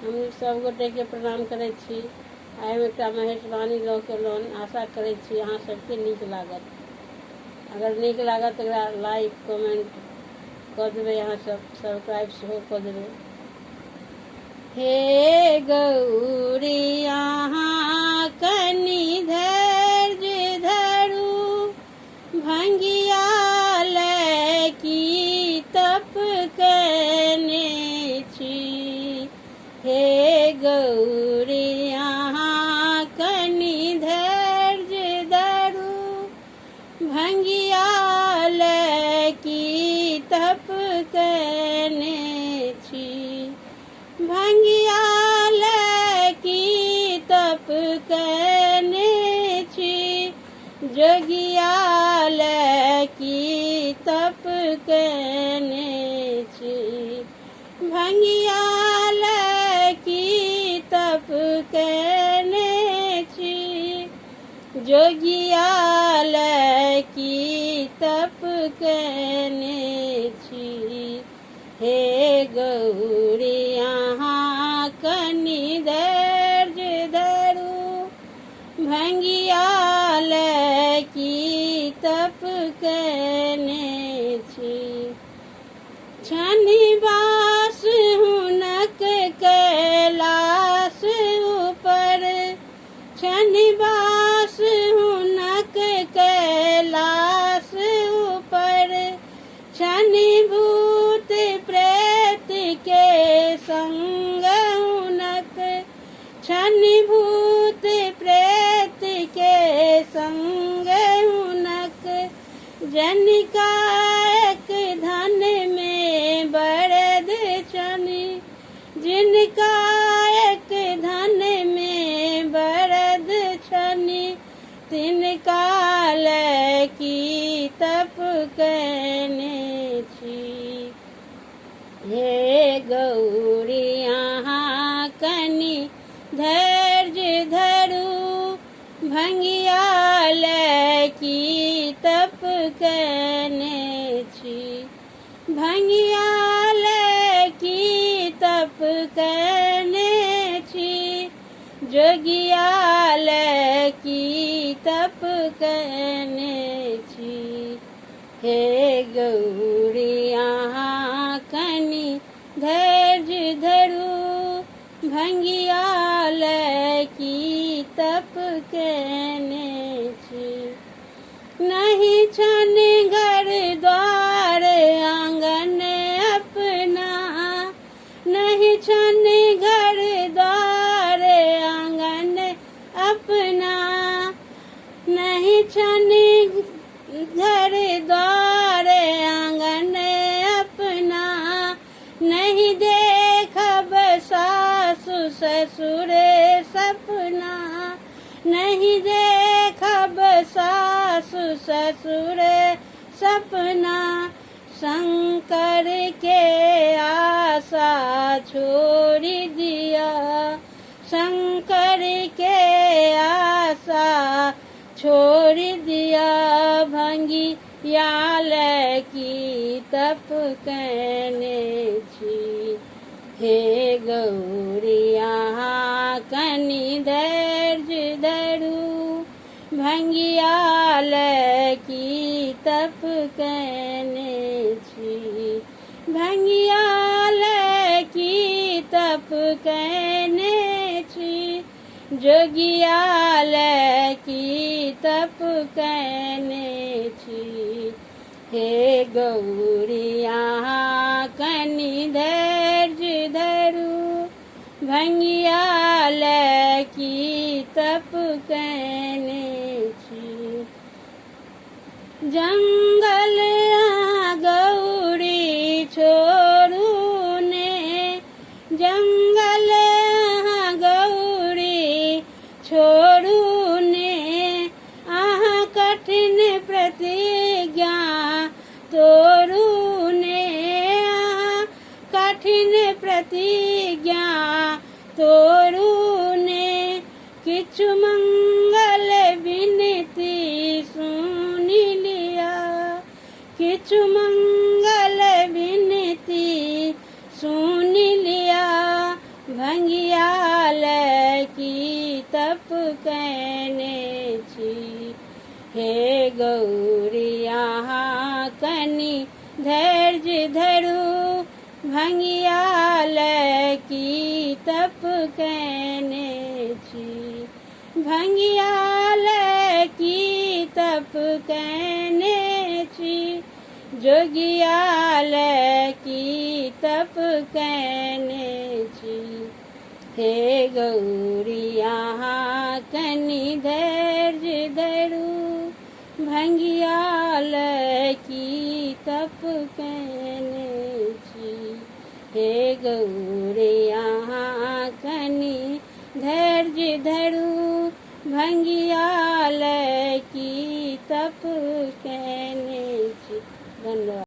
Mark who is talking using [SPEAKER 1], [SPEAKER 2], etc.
[SPEAKER 1] हम सब गोटे के प्रणाम करै छी। आइ हम एकटा महेशवाणी लऽ के एलहुँ। आशा करै छी अहाँ सबके नीक लागत। अगर नीक लागत एकरा लाइक कमेंट कऽ देबै, अहाँ सब सब्सक्राइब सेहो कऽ देबै। हे गौरी अहाँ कनि धैर्य धरू, भंगिया लै की तप कने छी। हे गौरी अहाँ कनि धैर्य धरू, भंगिया लै की तप कने छी। भंगिया लै की तप कने छी, जोगिया लै की तप कने छी। भंगिया लै की तप कने छी, जोगिया लै की तप कने छी। हे गौरी अहाँ कनि धैर्य धरू, भंगिया लै की तप कने छी। छनिवास हुनक कैलाश ऊपर, छनिवास हुनक कैलाश ऊपर। शनि भूत प्रेत के संग हुनक, शनि भूत प्रेत के संग हुनक। जनिकायक धन में बरद शनि, जिनकायक धन में बरद शनि। तिनका लै की तप कने छी। हे गौरी अहाँ कनि धैर्य धरू, भंगिया लै की तप कने छी। भंगिया लै की तप कने छी, जोगिया लै की तप कने छी। हे गौरी अहाँ कनि धैर्य धरू, भंगिया लै की तप कने छी। नहीं छन घर द्वार आंगन अपना, नहीं छन घर द्वार आंगन अपना। नहीं छन घर द्वार आंगन अपना, नहीं देखब सासु ससुर सपना। नहीं देखब सासु ससुर सपना, शंकर के आशा छोड़ दिया। शंकर के आशा छोड़ दिया, भंगिया लै की तप कने छी। हे गौरी अहाँ कनि धैर्य धरू, भंगिया लै की तप कने छी। भंगिया लै की तप कने छी, जोगिया लै की तप कने छी। हे गौरी अहाँ कनि धैर्य धरू, भंगिया लै की तप कने छी। जंगल गौरी छोड़ू ने, जंगल गौरी छोड़ू ने। अहाँ कठिन प्रतिज्ञा तोड़ू ने, अहाँ कठिन प्रतिज्ञा तोड़ू ने। किछु मंगल विनती सुन लिया, किछु मंगल विनती सुन लिया। भंगियाल की तप कहने छी। हे गौरी यहाँ कनि धैर्य धरू, भंगियाल की तप कहने छी। भंगियाल की तप कहने छी, जोगियाल की तप कहने छी। हे गौरी यहाँ कनि धैर्य धरू, भंगियाल की तप कहने छी। हे गौरी यहाँ कनि धैर्य धरू, भंगियाल की तप कहने छी। धन्यवाद।